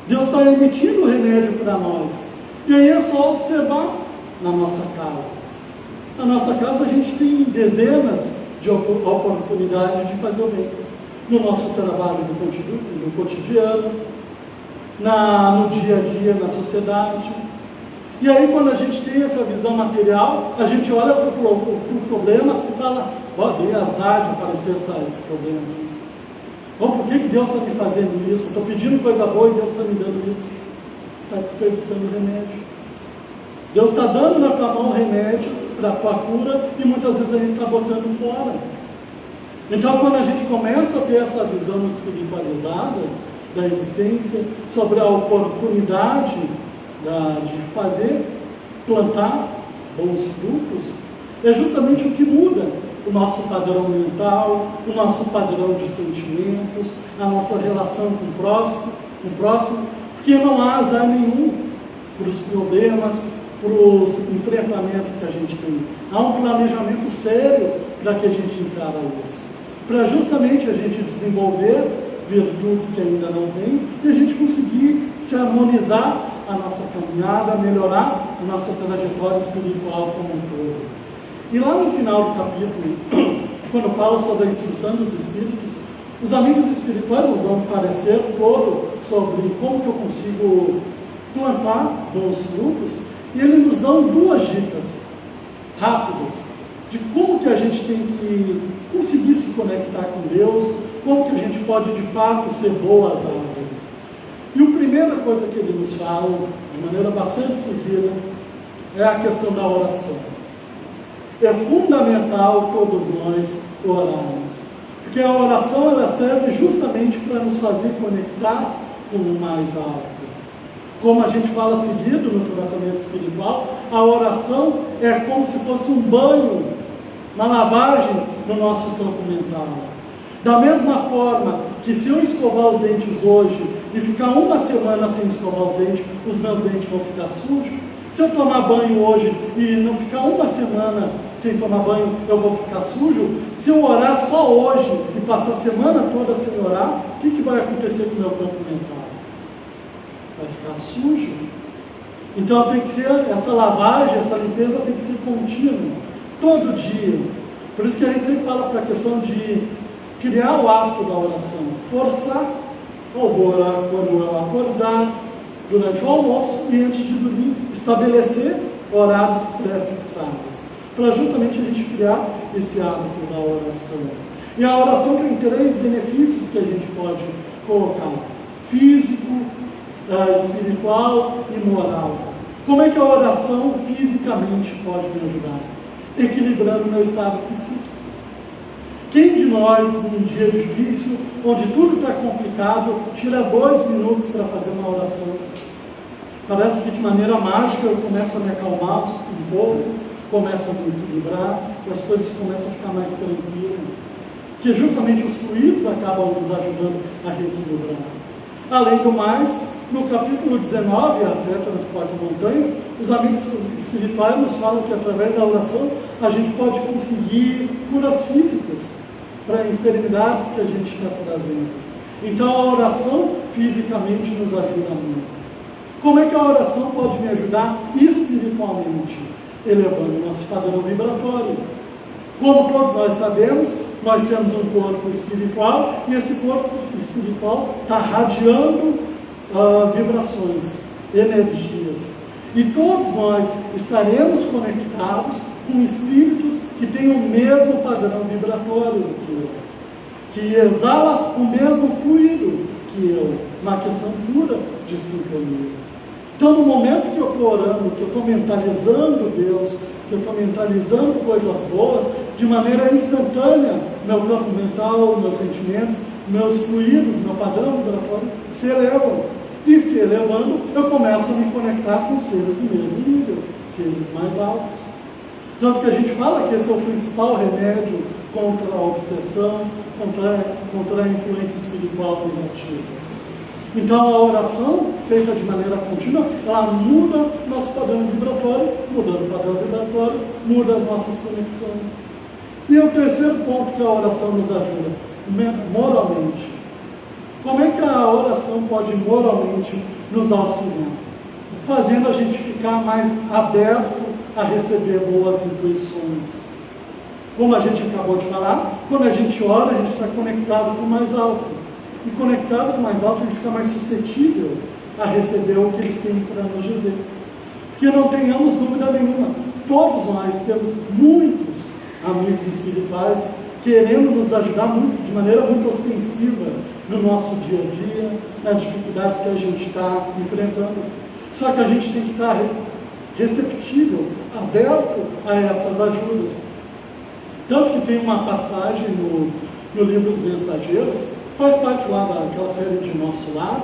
Deus está emitindo o remédio para nós. E aí é só observar na nossa casa. Na nossa casa a gente tem dezenas de oportunidades de fazer o bem. No nosso trabalho no cotidiano, no dia a dia, na sociedade. E aí quando a gente tem essa visão material, a gente olha para o problema e fala, dei azar de aparecer esse problema aqui. Por que Deus está me fazendo isso? Estou pedindo coisa boa e Deus está me dando isso. Está desperdiçando remédio. Deus está dando na tua mão remédio para a tua cura e muitas vezes a gente está botando fora. Então quando a gente começa a ter essa visão espiritualizada da existência, sobre a oportunidade de fazer, plantar bons frutos, é justamente o que muda o nosso padrão mental, o nosso padrão de sentimentos, a nossa relação com o próximo, porque não há azar nenhum para os problemas, para os enfrentamentos que a gente tem. Há um planejamento sério para que a gente encara isso, para justamente a gente desenvolver virtudes que ainda não tem e a gente conseguir se harmonizar a nossa caminhada, melhorar a nossa trajetória espiritual como um todo. E lá no final do capítulo, quando fala sobre a instrução dos espíritos, os amigos espirituais nos dão um parecer todo sobre como que eu consigo plantar bons frutos, e eles nos dão duas dicas rápidas de como que a gente tem que conseguir se conectar com Deus, como que a gente pode de fato ser boas árvores. E a primeira coisa que ele nos fala, de maneira bastante seguida, é a questão da oração. É fundamental todos nós orarmos, porque a oração ela serve justamente para nos fazer conectar com o mais alto. Como a gente fala seguido no tratamento espiritual, a oração é como se fosse um banho, uma lavagem no nosso campo mental. Da mesma forma que se eu escovar os dentes hoje e ficar uma semana sem escovar os dentes, os meus dentes vão ficar sujos. Se eu tomar banho hoje e não ficar uma semana sem tomar banho, eu vou ficar sujo. Se eu orar só hoje e passar a semana toda sem orar, o que vai acontecer com o meu campo mental? Vai ficar sujo. Então tem que ser, essa lavagem, essa limpeza tem que ser contínua, todo dia. Por isso que a gente sempre fala para a questão de criar o hábito da oração, forçar. Eu vou orar quando eu acordar, durante o almoço e antes de dormir, estabelecer horários pré-fixados, para justamente a gente criar esse hábito da oração. E a oração tem 3 benefícios que a gente pode colocar: físico, espiritual e moral. Como é que a oração fisicamente pode me ajudar? Equilibrando o meu estado psíquico. Quem de nós, num dia difícil, onde tudo está complicado, tira 2 minutos para fazer uma oração? Parece que de maneira mágica eu começo a me acalmar um pouco, começo a me equilibrar e as coisas começam a ficar mais tranquilas. Porque justamente os fluidos acabam nos ajudando a reequilibrar. Além do mais, no capítulo 19, A Fé Transporta a Montanha, os amigos espirituais nos falam que através da oração a gente pode conseguir curas físicas para enfermidades que a gente está trazendo. Então a oração fisicamente nos ajuda muito. Como é que a oração pode me ajudar espiritualmente? Elevando o nosso padrão vibratório. Como todos nós sabemos, nós temos um corpo espiritual e esse corpo espiritual está radiando vibrações, energias. E todos nós estaremos conectados com espíritos que têm o mesmo padrão vibratório que eu, que exala o mesmo fluido que eu, uma questão pura de sincronia. Então, no momento que eu estou orando, que eu estou mentalizando Deus, que eu estou mentalizando coisas boas, de maneira instantânea, meu campo mental, meus sentimentos, meus fluidos, meu padrão vibratório se elevam. E se elevando, eu começo a me conectar com seres do mesmo nível, seres mais altos. Tanto que a gente fala que esse é o principal remédio contra a obsessão, contra a influência espiritual negativa. Então a oração, feita de maneira contínua, ela muda nosso padrão vibratório, mudando o padrão vibratório, muda as nossas conexões. E o terceiro ponto que a oração nos ajuda, moralmente. Como é que a oração pode moralmente nos auxiliar? Fazendo a gente ficar mais aberto a receber boas intuições. Como a gente acabou de falar, quando a gente ora, a gente está conectado com o mais alto. E conectado com o mais alto, a gente fica mais suscetível a receber o que eles têm para nos dizer. Porque não tenhamos dúvida nenhuma, todos nós temos muitos amigos espirituais querendo nos ajudar muito, de maneira muito ostensiva no nosso dia a dia, nas dificuldades que a gente está enfrentando. Só que a gente tem que estar receptível, aberto a essas ajudas. Tanto que tem uma passagem no livro Os Mensageiros, faz parte lá daquela série de Nosso Lar,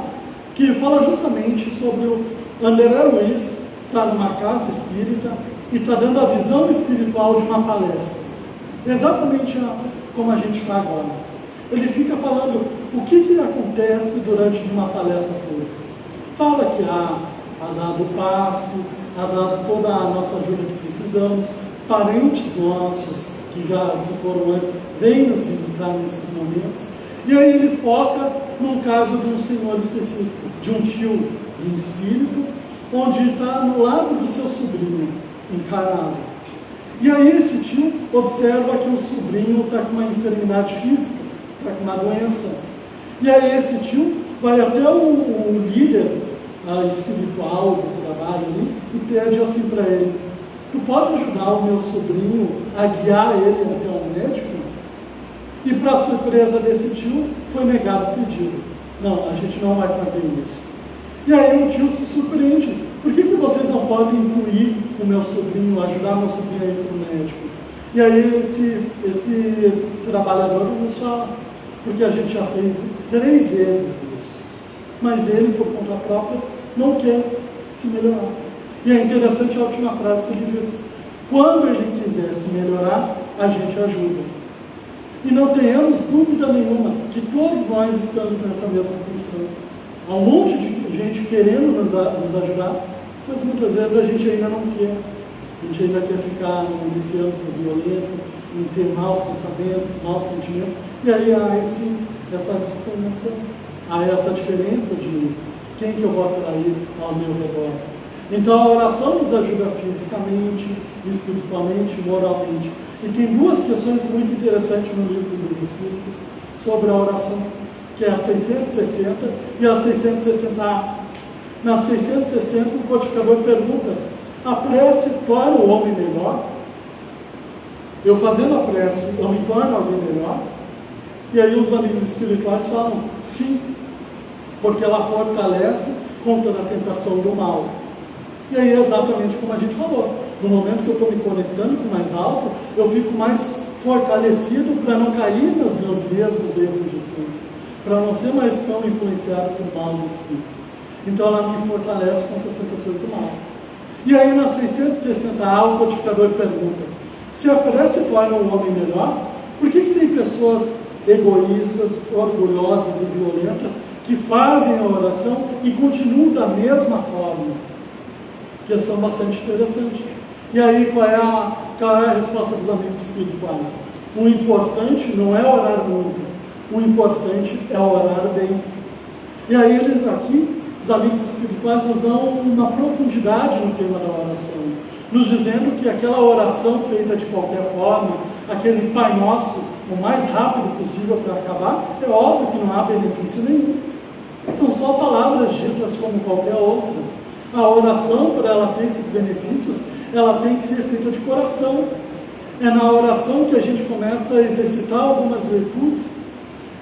que fala justamente sobre o André Luiz estar numa casa espírita e está dando a visão espiritual de uma palestra. Exatamente como a gente está agora. Ele fica falando o que acontece durante uma palestra pública. Fala que há dado passe, há dado toda a nossa ajuda que precisamos, parentes nossos que já se foram antes, vêm nos visitar nesses momentos. E aí ele foca num caso de um senhor específico, de um tio em espírito, onde está no lado do seu sobrinho, encarnado. E aí esse tio observa que o sobrinho está com uma enfermidade física, está com uma doença. E aí esse tio vai até o líder espiritual do trabalho ali e pede assim para ele: tu pode ajudar o meu sobrinho a guiar ele até o médico? E para surpresa desse tio, foi negado o pedido. Não, a gente não vai fazer isso. E aí o tio se surpreende: por que vocês não podem incluir o meu sobrinho, ajudar o meu sobrinho a ir para o médico? E aí esse trabalhador nos fala: porque a gente já fez 3 vezes isso. Mas ele, por conta própria, não quer se melhorar. E é interessante a última frase que ele diz: quando ele quiser se melhorar, a gente ajuda. E não tenhamos dúvida nenhuma que todos nós estamos nessa mesma posição. Há um monte de gente querendo nos ajudar, mas muitas vezes a gente ainda não quer. A gente ainda quer ficar nesse âmbito violento, em ter maus pensamentos, maus sentimentos. E aí há essa distância, há essa diferença de quem que eu vou atrair ao meu redor. Então a oração nos ajuda fisicamente, espiritualmente, moralmente. E tem 2 questões muito interessantes no livro dos Espíritos sobre a oração, que é a 660 e a 660A. Na 660 o codificador pergunta: a prece torna o homem melhor? Eu fazendo a prece, eu me torno alguém melhor? E aí os amigos espirituais falam: sim, porque ela fortalece contra a tentação do mal. E aí é exatamente como a gente falou. No momento que eu estou me conectando com o mais alto, eu fico mais fortalecido para não cair nos meus mesmos erros de sempre, para não ser mais tão influenciado por maus espíritos. Então ela me fortalece contra as tentações do mal. E aí na 660A o codificador pergunta: se a prece torna o homem melhor, por que tem pessoas egoístas, orgulhosas e violentas que fazem a oração e continuam da mesma forma? Questão bastante interessante. E aí qual é a resposta dos amigos espirituais? O importante não é orar muito, o importante é orar bem. E aí eles aqui, os amigos espirituais, nos dão uma profundidade no tema da oração, nos dizendo que aquela oração feita de qualquer forma, aquele Pai Nosso, o mais rápido possível para acabar, é óbvio que não há benefício nenhum. São só palavras ditas como qualquer outra. A oração, para ela ter esses benefícios, ela tem que ser feita de coração. É na oração que a gente começa a exercitar algumas virtudes.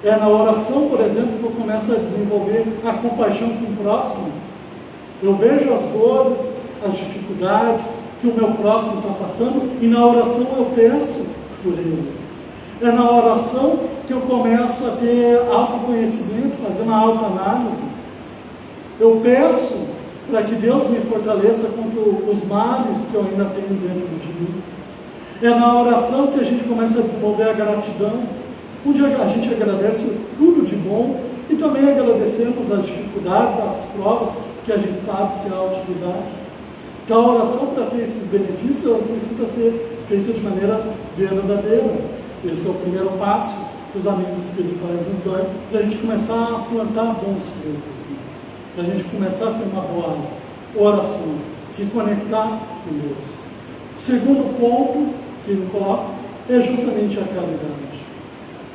É na oração, por exemplo, que eu começo a desenvolver a compaixão com o próximo. Eu vejo as dores, as dificuldades que o meu próximo está passando e na oração eu peço por ele. É na oração que eu começo a ter autoconhecimento, fazer uma autoanálise. Eu peço para que Deus me fortaleça contra os males que eu ainda tenho dentro de mim. É na oração que a gente começa a desenvolver a gratidão, onde a gente agradece tudo de bom E também agradecemos as dificuldades, as provas, porque a gente sabe que há utilidade. Então a oração, para ter esses benefícios, ela precisa ser feita de maneira verdadeira. Esse é o primeiro passo que os amigos espirituais nos dão, para a gente começar a plantar bons frutos, né? Para a gente começar a ser uma boa oração, se conectar com Deus. O segundo ponto que ele coloca é justamente a caridade.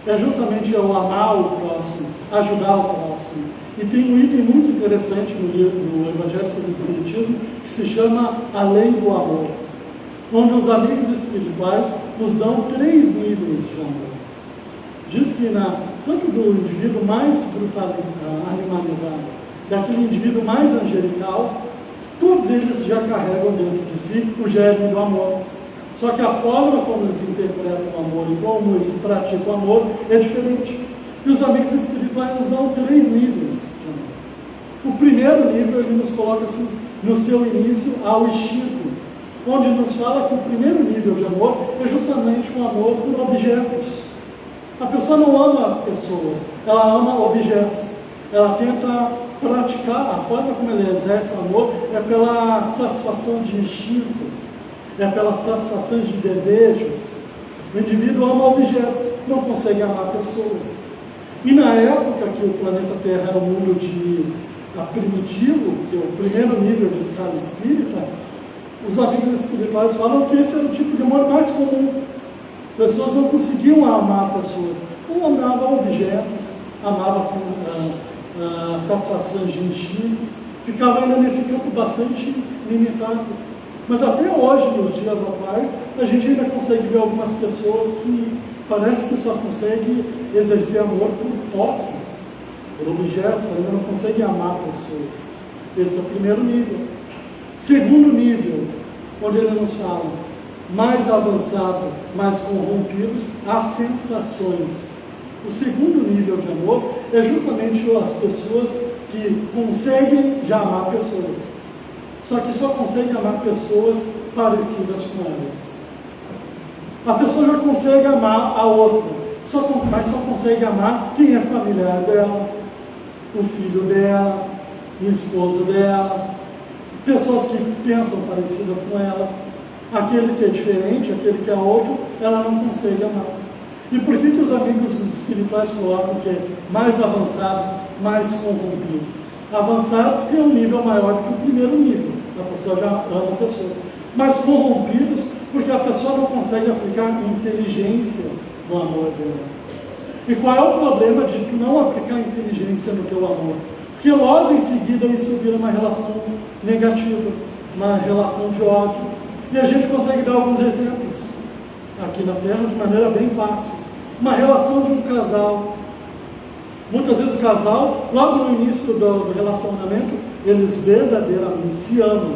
É justamente eu amar o próximo, ajudar o próximo. E tem um item muito interessante no Evangelho sobre o Espiritismo que se chama A Lei do Amor, onde os amigos espirituais nos dão 3 níveis de amor. Diz que tanto do indivíduo mais brutal, animalizado, daquele indivíduo mais angelical, todos eles já carregam dentro de si o germe do amor. Só que a forma como eles interpretam o amor e como eles praticam o amor é diferente. E os amigos espirituais nos dão 3 níveis de amor. O primeiro nível, ele nos coloca assim, no seu início, ao instinto, onde nos fala que o primeiro nível de amor é justamente o amor por objetos. A pessoa não ama pessoas, ela ama objetos. Ela tenta praticar, a forma como ela exerce o amor é pela satisfação de instintos, é pela satisfação de desejos. O indivíduo ama objetos, não consegue amar pessoas. E na época que o planeta Terra era um mundo primitivo, que é o primeiro nível de escala espírita, os amigos espirituais falam que esse era o tipo de amor mais comum. Pessoas não conseguiam amar pessoas, ou amavam objetos, amavam assim, satisfações de instintos, ficava ainda nesse campo bastante limitado. Mas até hoje, nos dias atuais, a gente ainda consegue ver algumas pessoas que parece que só conseguem exercer amor por posses, por objetos, ainda não conseguem amar pessoas. Esse é o primeiro nível. Segundo nível, onde ele nos fala, mais avançado, mais corrompidos, as sensações. O segundo nível de amor é justamente as pessoas que conseguem já amar pessoas, só que só conseguem amar pessoas parecidas com elas. A pessoa já consegue amar a outra, mas só consegue amar quem é familiar dela, o filho dela, o esposo dela, pessoas que pensam parecidas com ela. Aquele que é diferente, aquele que é outro, ela não consegue amar. E por que os amigos espirituais colocam que é mais avançados, mais corrompidos? Avançados porque é um nível maior que o primeiro nível, a pessoa já ama pessoas. Mas corrompidos porque a pessoa não consegue aplicar inteligência no amor dela. E qual é o problema de tu não aplicar inteligência no teu amor? Porque logo em seguida isso vira uma relação negativa, uma relação de ódio. E a gente consegue dar alguns exemplos aqui na Terra de maneira bem fácil. Uma relação de um casal. Muitas vezes o casal, logo no início do relacionamento, eles verdadeiramente se amam,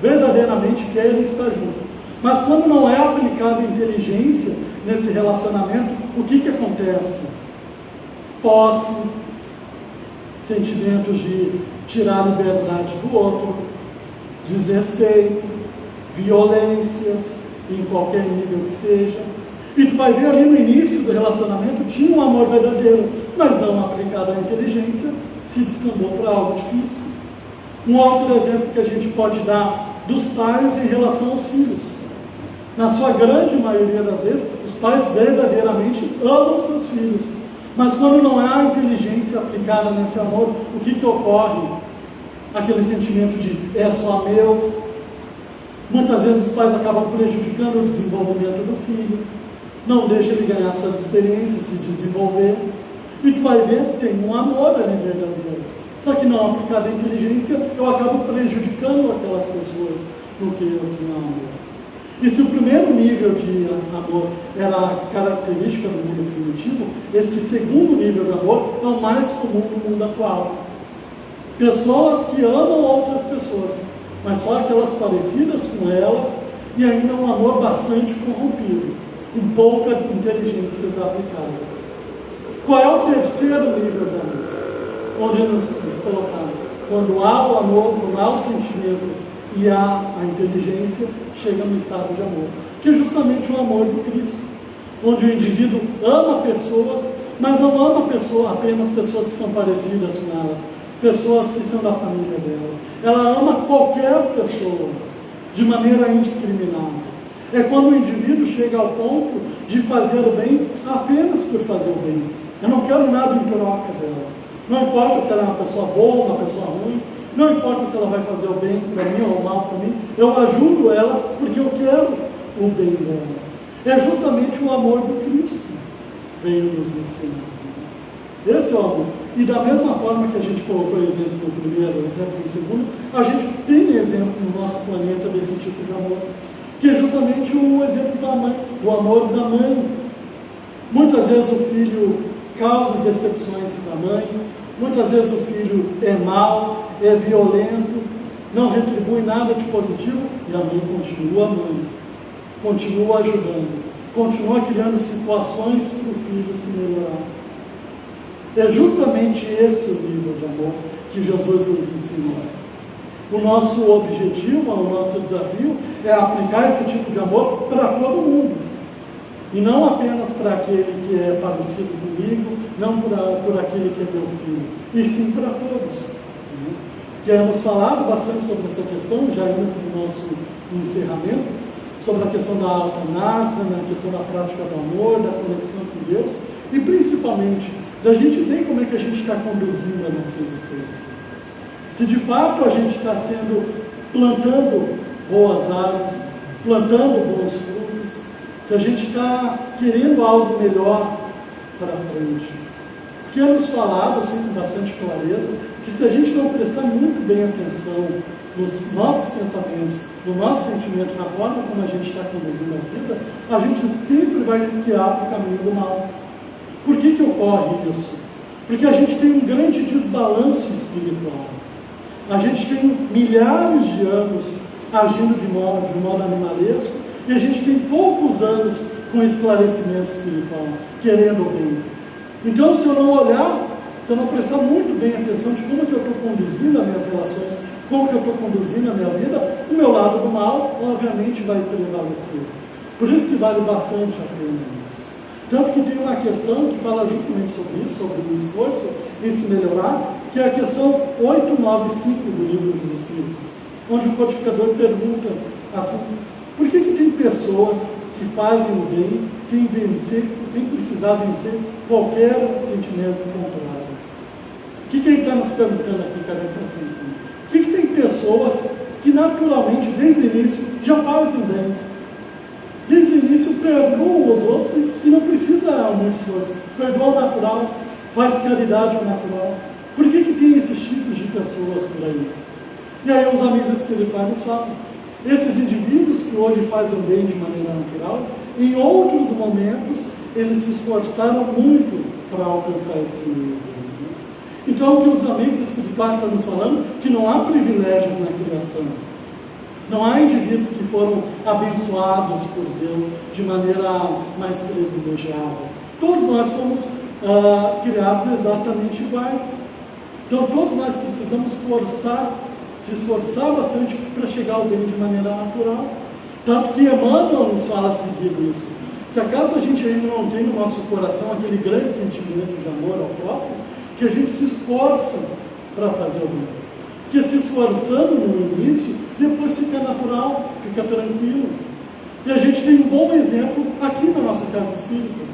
verdadeiramente querem estar juntos. Mas quando não é aplicada inteligência nesse relacionamento, o que acontece? Posse, sentimentos de tirar a liberdade do outro, desrespeito, violências, em qualquer nível que seja. E tu vai ver ali no início do relacionamento, tinha um amor verdadeiro, mas não aplicado à inteligência, se descambou para algo difícil. Um outro exemplo que a gente pode dar dos pais em relação aos filhos. Na sua grande maioria das vezes, os pais verdadeiramente amam seus filhos. Mas quando não há inteligência aplicada nesse amor, o que ocorre? Aquele sentimento de é só meu. Muitas vezes os pais acabam prejudicando o desenvolvimento do filho, não deixam ele ganhar suas experiências, se desenvolver. E tu vai ver, tem um amor ali verdadeiro. Só que não aplicado à inteligência, eu acabo prejudicando aquelas pessoas no que eu tinha amor. E se o primeiro nível de amor era a característica do mundo primitivo, esse segundo nível de amor é o mais comum no mundo atual. Pessoas que amam outras pessoas, mas só aquelas parecidas com elas, e ainda um amor bastante corrompido, com pouca inteligência aplicadas. Qual é o terceiro nível de amor? Onde nos colocamos? Quando há o amor, quando há o sentimento e há a inteligência, chega no estado de amor, que é justamente o amor do Cristo, onde o indivíduo ama pessoas, mas não ama apenas pessoas que são parecidas com elas, pessoas que são da família dela. Ela ama qualquer pessoa, de maneira indiscriminada. É quando o indivíduo chega ao ponto de fazer o bem apenas por fazer o bem. Eu não quero nada em troca dela. Não importa se ela é uma pessoa boa, uma pessoa ruim, não importa se ela vai fazer o bem para mim ou o mal para mim, eu ajudo ela porque eu quero o bem dela. É justamente o amor do Cristo que veio nos ensinar. Esse é o amor. E da mesma forma que a gente colocou exemplo no primeiro, exemplo no segundo, a gente tem exemplo no nosso planeta desse tipo de amor, que é justamente o exemplo da mãe, do amor da mãe. Muitas vezes o filho causa decepções para a mãe, muitas vezes o filho é mau, é violento, não retribui nada de positivo, e a mãe continua amando, continua ajudando, continua criando situações para o filho se melhorar. É justamente esse o nível de amor que Jesus nos ensinou. O nosso objetivo, o nosso desafio é aplicar esse tipo de amor para todo mundo. E não apenas para aquele que é parecido comigo, não por aquele que é meu filho, e sim para todos. Temos falado bastante sobre essa questão, já indo para o nosso encerramento, sobre a questão da autoanálise, a questão da prática do amor, da conexão com Deus, e principalmente da gente ver como é que a gente está conduzindo a nossa existência. Se de fato a gente está plantando boas árvores, plantando bons frutos, se a gente está querendo algo melhor para frente. Porque é nos falado, assim, com bastante clareza, que se a gente não prestar muito bem atenção nos nossos pensamentos, no nosso sentimento, na forma como a gente está conduzindo a vida, a gente sempre vai guiar para o caminho do mal. Por que ocorre isso? Porque a gente tem um grande desbalanço espiritual. A gente tem milhares de anos agindo de modo animalesco e a gente tem poucos anos com esclarecimento espiritual, querendo o bem. Então, se eu não olhar, se eu não prestar muito bem atenção de como que eu estou conduzindo as minhas relações, como que eu estou conduzindo a minha vida, o meu lado do mal, obviamente, vai prevalecer. Por isso que vale bastante a pena isso. Tanto que tem uma questão que fala justamente sobre isso, sobre o esforço em se melhorar, que é a questão 895 do Livro dos Espíritos, onde o codificador pergunta assim, por que tem pessoas que fazem o bem sem precisar vencer qualquer sentimento contrário? O que ele está nos perguntando aqui, cara? Por que tem pessoas que naturalmente, desde o início, já fazem o bem? Desde o início perdoam os outros e não precisa muito esforço. Perdoa o natural, faz caridade ao natural. Por que tem esses tipos de pessoas por aí? E aí os amigos espirituais nos falam. Esses indivíduos que hoje fazem o bem de maneira natural, em outros momentos, eles se esforçaram muito para alcançar esse nível. Então, o que os amigos espirituais estão nos falando, que não há privilégios na criação. Não há indivíduos que foram abençoados por Deus de maneira mais privilegiada. Todos nós fomos criados exatamente iguais. Então, todos nós precisamos se esforçar bastante para chegar ao bem de maneira natural. Tanto que Emmanuel nos fala a seguir isso. Se acaso a gente ainda não tem no nosso coração aquele grande sentimento de amor ao próximo, que a gente se esforça para fazer o bem. Porque se esforçando no início, depois fica natural, fica tranquilo. E a gente tem um bom exemplo aqui na nossa casa espírita.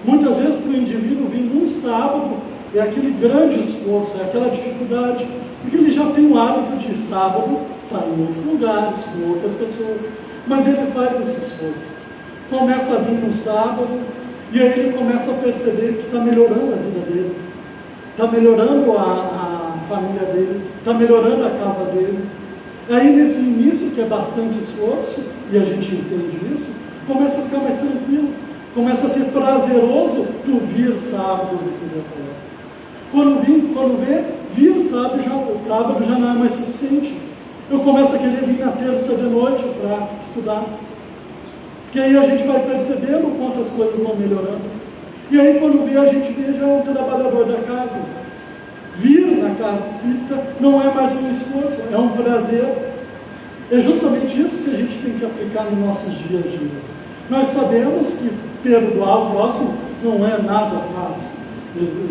Muitas vezes para o indivíduo vir num sábado, é aquele grande esforço, é aquela dificuldade, porque ele já tem o hábito de sábado estar em outros lugares, com outras pessoas, mas ele faz esse esforço. Começa a vir no sábado, e aí ele começa a perceber que está melhorando a vida dele, está melhorando a família dele, está melhorando a casa dele. Aí nesse início, que é bastante esforço, e a gente entende isso, começa a ficar mais tranquilo, começa a ser prazeroso tu vir sábado receber a palestra. Quando vê, vir sábado já não é mais suficiente. Eu começo a querer vir na terça de noite para estudar. Porque aí a gente vai percebendo o quanto as coisas vão melhorando. E aí quando vê, a gente vê já o trabalhador da casa. Vir na casa espírita não é mais um esforço, é um prazer. É justamente isso que a gente tem que aplicar nos nossos dias a dias. Nós sabemos que perdoar o próximo não é nada fácil,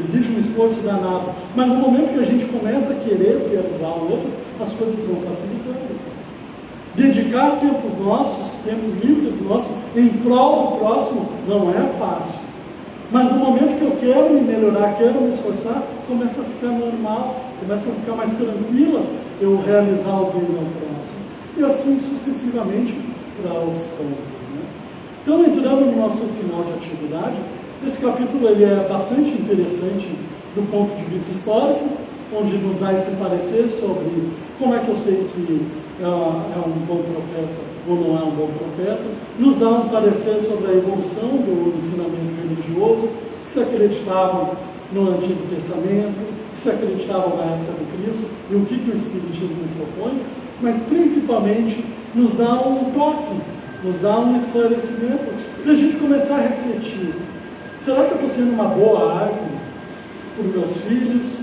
exige um esforço danado, mas no momento que a gente começa a querer perdoar o outro, as coisas vão facilitando. Dedicar tempos nossos, tempos livres nossos, em prol do próximo, não é fácil. Mas no momento que eu quero me melhorar, quero me esforçar, começa a ficar normal, começa a ficar mais tranquila eu realizar o bem ao próximo. E assim sucessivamente para os poucos. Né? Então, entrando no nosso final de atividade, esse capítulo ele é bastante interessante do ponto de vista histórico, onde nos dá esse parecer sobre como é que eu sei que é um bom profeta ou não é um bom profeta, nos dá um parecer sobre a evolução do ensinamento religioso, que se acreditavam no Antigo Testamento, que se acreditavam na época do Cristo, e o que o Espiritismo propõe, mas principalmente nos dá um toque, nos dá um esclarecimento, para a gente começar a refletir. Será que eu estou sendo uma boa árvore para os meus filhos?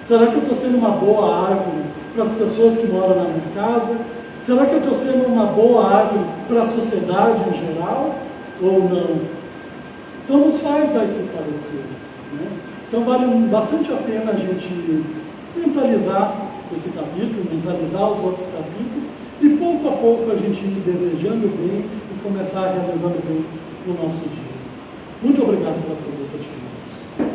Será que eu estou sendo uma boa árvore para as pessoas que moram na minha casa? Será que eu estou sendo uma boa árvore para a sociedade em geral? Ou não? Então nos faz dar esse parecer. Né? Então vale bastante a pena a gente mentalizar esse capítulo, mentalizar os outros capítulos, e pouco a pouco a gente ir desejando bem e começar realizando bem no nosso dia. Muito obrigado pela presença de todos.